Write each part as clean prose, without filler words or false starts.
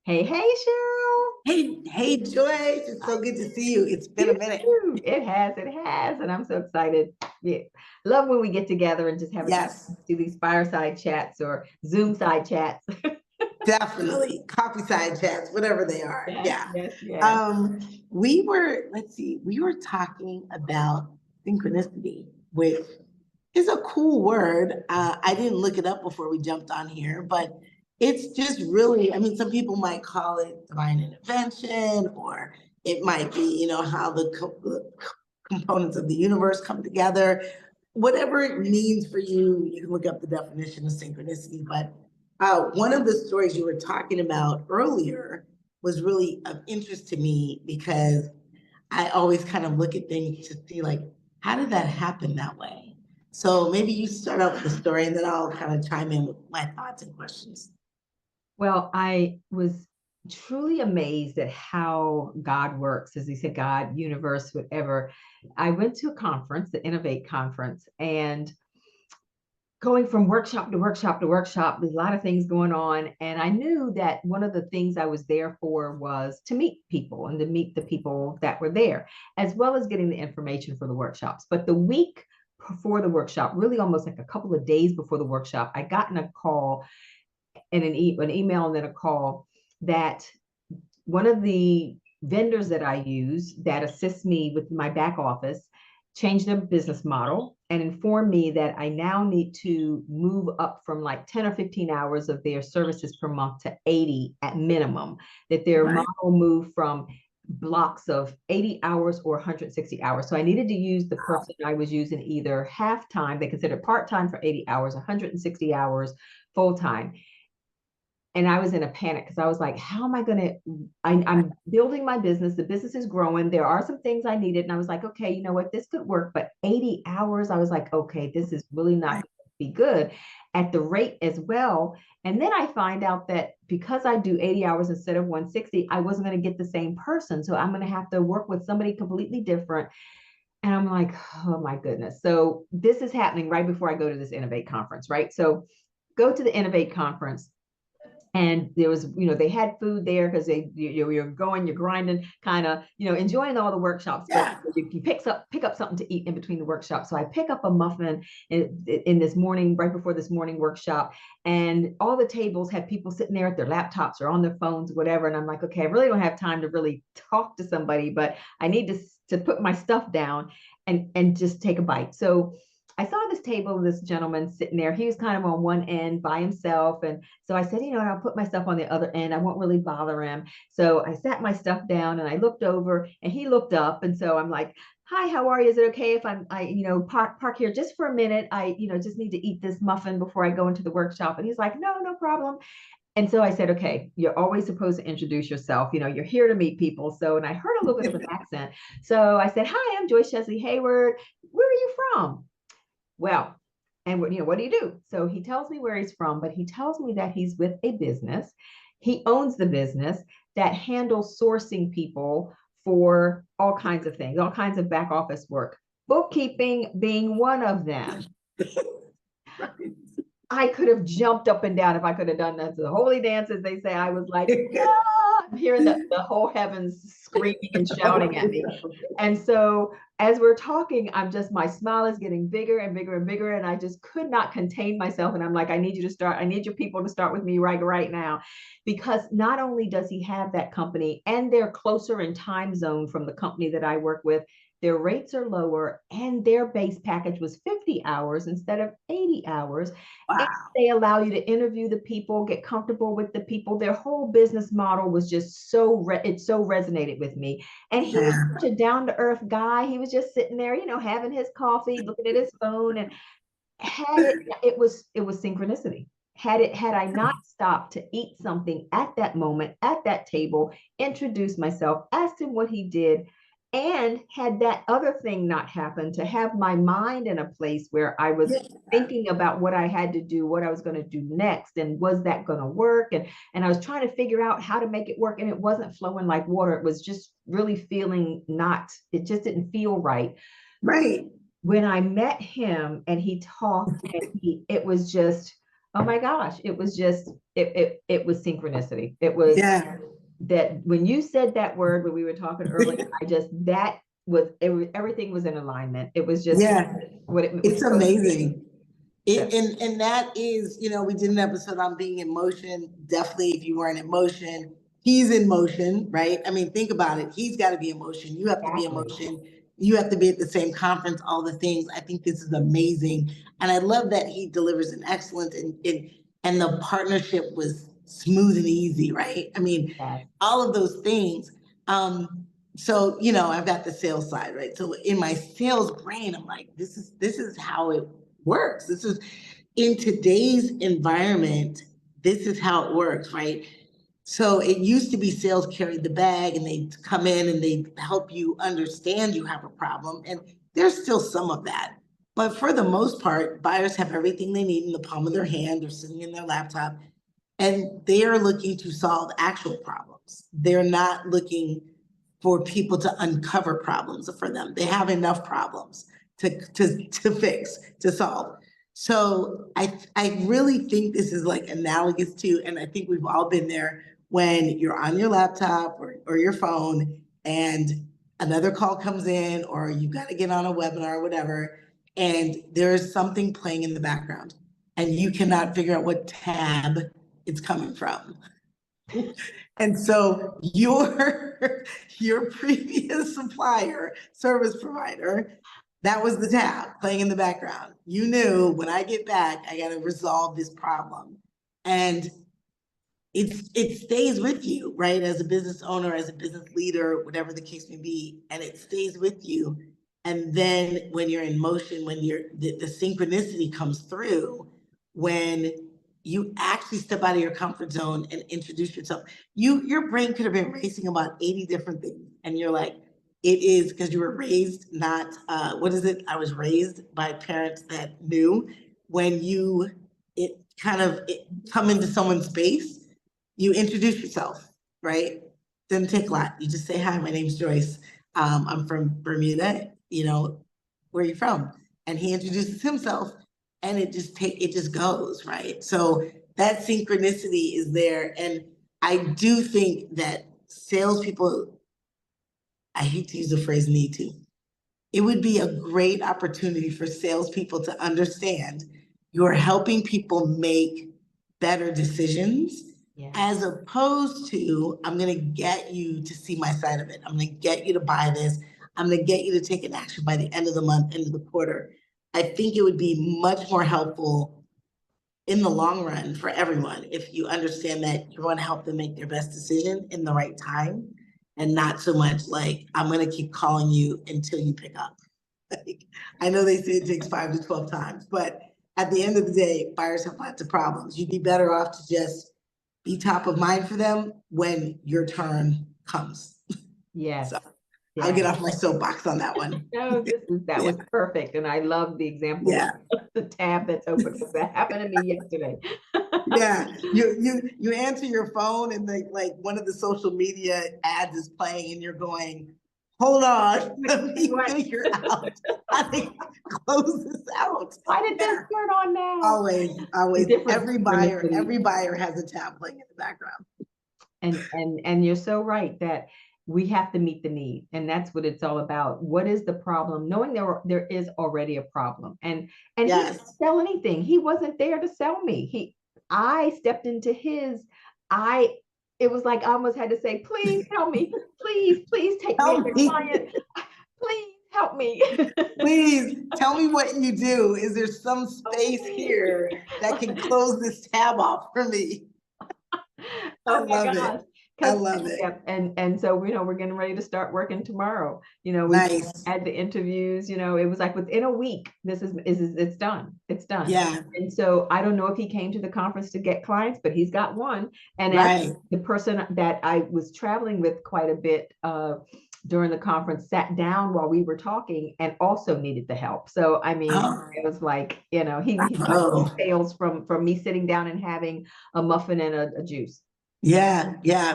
Hey, hey, Cheryl. Hey, Joyce. It's so good to see you. It's been You a minute. too. It has, and I'm so excited. Yeah. Love when we get together and just have a chance Yes, to do these fireside chats or Zoom side chats. definitely. Coffee side chats, whatever they are. Yes, Yeah. yes, yes. Um, let's see, we were talking about synchronicity, which is a cool word. I didn't look it up before we jumped on here, but it's just really, I mean, some people might call it divine intervention, or it might be, how the components of the universe come together. Whatever it means for you, you can look up the definition of synchronicity. But one of the stories you were talking about earlier was really of interest to me because I always kind of look at things to see, like, how did that happen that way? So maybe you start out with the story and then I'll kind of chime in with my thoughts and questions. Well, I was truly amazed at how God works, as he said, God, universe, whatever. I went to a conference, the Innovate conference, and going from workshop to workshop to workshop, there's a lot of things going on. And I knew that one of the things I was there for was to meet people and to meet the people that were there, as well as getting the information for the workshops. But the week before the workshop, really almost like a couple of days before the workshop, I got in a call and an email and then a call that one of the vendors that I use that assists me with my back office changed their business model and informed me that I now need to move up from like 10 or 15 hours of their services per month to 80 at minimum, that their Right. model moved from blocks of 80 hours or 160 hours. So I needed to use the person I was using either half time, they considered part time for 80 hours, 160 hours full time. And I was in a panic because I was like, how am I going to, I'm building my business. The business is growing. There are some things I needed. And I was like, okay, you know what, this could work. But 80 hours, I was like, okay, this is really not going to be good at the rate as well. And then I find out that because I do 80 hours instead of 160, I wasn't going to get the same person. So I'm going to have to work with somebody completely different. And I'm like, oh my goodness. So this is happening right before I go to this Innovate conference, right? So go to the Innovate conference, and there was, they had food there because you're going, you're grinding, kind of, enjoying all the workshops, but Yeah. you pick up something to eat in between the workshops. So I pick up a muffin in this morning, right before this morning workshop, and all the tables had people sitting there at their laptops or on their phones, whatever. And I'm like, okay, I really don't have time to really talk to somebody, but I need to put my stuff down and just take a bite. So I saw this table, this gentleman sitting there. He was kind of on one end by himself. And so I said, I'll put my stuff on the other end. I won't really bother him. So I sat my stuff down and I looked over and he looked up. And so I'm like, hi, how are you? Is it okay if park here just for a minute? I just need to eat this muffin before I go into the workshop. And he's like, no problem. And so I said, okay, you're always supposed to introduce yourself. You're here to meet people. So, and I heard a little bit of an accent. So I said, hi, I'm Joyce Chesley Hayward. Where are you from? Well, and what do you do? So he tells me where he's from, but he tells me that he's with a business. He owns the business that handles sourcing people for all kinds of things, all kinds of back office work, bookkeeping being one of them. Right. I could have jumped up and down if I could have done that. So the holy dance, as they say, I was like, I'm hearing the whole heavens screaming and shouting at me. And so as we're talking, my smile is getting bigger and bigger and bigger. And I just could not contain myself. And I'm like, I need your people to start with me right now. Because not only does he have that company and they're closer in time zone from the company that I work with, their rates are lower and their base package was 50 hours instead of 80 hours. Wow. And they allow you to interview the people, get comfortable with the people. Their whole business model was just it so resonated with me. And he was such a down to earth guy. He was just sitting there, having his coffee, looking at his phone, and it was synchronicity. Had I not stopped to eat something at that moment, at that table, introduce myself, asked him what he did, and had that other thing not happen, to have my mind in a place where I was thinking about what I had to do, what I was going to do next, and was that going to work? And I was trying to figure out how to make it work, and it wasn't flowing like water. It was just really feeling it just didn't feel right. Right. When I met him and he talked, and it was just, Oh my gosh, it was just it was synchronicity. It was Yeah. that when you said that word when we were talking earlier, I just that was it was everything was in alignment. It was just Yeah. what it was It's supposed to be. amazing. So, And that is, we did an episode on being in motion. Definitely, if you weren't in motion, he's in motion, right? I mean, think about it. He's got to be in motion. You have to be in exactly. motion. You have to be at the same conference, all the things. I think this is amazing. And I love that he delivers an excellence and the partnership was smooth and easy, right? I mean, Yes. all of those things. So, I've got the sales side, right? So in my sales brain, I'm like, this is how it works. This is in today's environment, this is how it works, right? So it used to be sales carried the bag and they come in and they help you understand you have a problem. And there's still some of that. But for the most part, buyers have everything they need in the palm of their hand or sitting in their laptop, and they are looking to solve actual problems. They're not looking for people to uncover problems for them. They have enough problems to fix, to solve. So I really think this is like analogous to, and I think we've all been there when you're on your laptop or your phone and another call comes in or you got to get on a webinar or whatever, and there's something playing in the background and you cannot figure out what tab it's coming from. And so your previous supplier, service provider, that was the tab playing in the background. You knew when I get back, I got to resolve this problem. And it stays with you, right? As a business owner, as a business leader, whatever the case may be, and it stays with you. And then when you're in motion, when the synchronicity comes through, when you actually step out of your comfort zone and introduce yourself, your brain could have been racing about 80 different things. And you're like, it is because you were raised not, what is it? I was raised by parents that knew when it come into someone's space, you introduce yourself, right? Doesn't take a lot. You just say, hi, my name's Joyce. I'm from Bermuda, where are you from? And he introduces himself and it just goes, right? So that synchronicity is there. And I do think that salespeople, I hate to use the phrase need to, it would be a great opportunity for salespeople to understand you're helping people make better decisions. Yeah. As opposed to, I'm going to get you to see my side of it. I'm going to get you to buy this. I'm going to get you to take an action by the end of the month, end of the quarter. I think it would be much more helpful in the long run for everyone if you understand that you want to help them make their best decision in the right time and not so much like, I'm going to keep calling you until you pick up. Like, I know they say it takes 5 to 12 times, but at the end of the day, buyers have lots of problems. You'd be better off to just be top of mind for them when your turn comes. Yes. So yes. I'll get off my soapbox on that one. No, that was perfect. And I love the example of the tab that's open because that happened to me yesterday. Yeah, you answer your phone and like one of the social media ads is playing and you're going, hold on, let me figure out how to close this out. Why did this turn on now? Always. Every buyer has a tab playing in the background. And you're so right that we have to meet the need, and that's what it's all about. What is the problem? Knowing there is already a problem, and yes. He didn't sell anything. He wasn't there to sell me. I stepped into his. It was like I almost had to say, please help me, please take me as a client, please help me. Please tell me what you do. Is there some space here that can close this tab off for me? I love it. I love it. Yep. And so, we're getting ready to start working tomorrow. We had the interviews, it was like within a week, it's done. It's done. Yeah. And so I don't know if he came to the conference to get clients, but he's got one. And the person that I was traveling with quite a bit during the conference sat down while we were talking and also needed the help. So, I mean, it was like, he got sales from me sitting down and having a muffin and a juice. Yeah,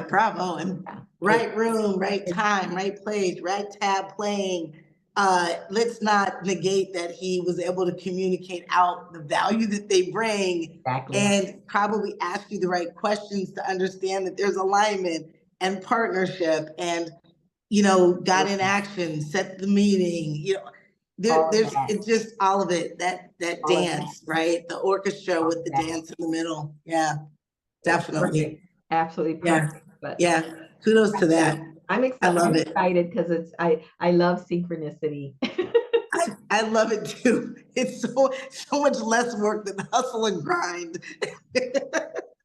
bravo. And right room, right time, right place, right tab playing. let's not negate that he was able to communicate out the value that they bring. Exactly. And probably ask you the right questions to understand that there's alignment and partnership and, got in action, set the meeting, there's it's just all of it, that dance, right? The orchestra with the dance in the middle. Yeah, definitely. Perfect. Absolutely Yeah. perfect. But Yeah. Kudos to that. I'm excited. I love I'm it. excited because I love synchronicity. I love it too. It's so much less work than hustle and grind.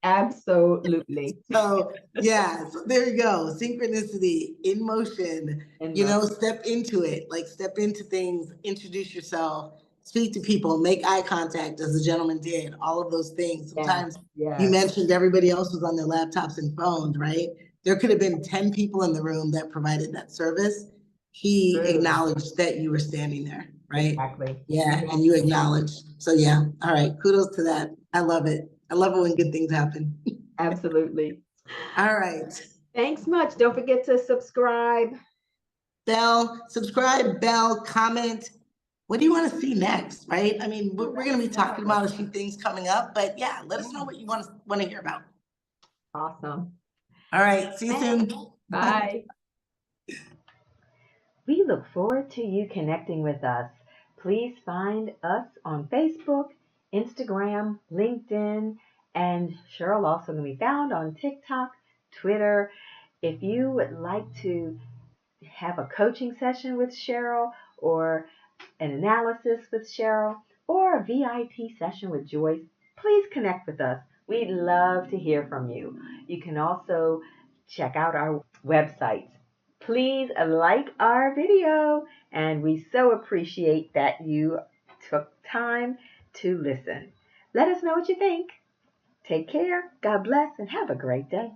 Absolutely. So yeah, so there you go. Synchronicity in motion. Step into it. Like step into things, introduce yourself, speak to people, make eye contact as the gentleman did, all of those things. Sometimes you mentioned everybody else was on their laptops and phones, right? There could have been 10 people in the room that provided that service. He acknowledged that you were standing there, right? Exactly. Yeah, and you acknowledged. So yeah, all right, kudos to that. I love it. I love it when good things happen. Absolutely. All right. Thanks much. Don't forget to subscribe. Subscribe, bell, comment. What do you want to see next, right? I mean, we're going to be talking about a few things coming up, but yeah, let us know what you want to hear about. Awesome. All right. See you soon. Bye. We look forward to you connecting with us. Please find us on Facebook, Instagram, LinkedIn, and Cheryl also can be found on TikTok, Twitter. If you would like to have a coaching session with Cheryl or an analysis with Cheryl or a VIP session with Joyce, please connect with us. We'd love to hear from you. You can also check out our websites. Please like our video, and we so appreciate that you took time to listen. Let us know what you think. Take care, God bless, and have a great day.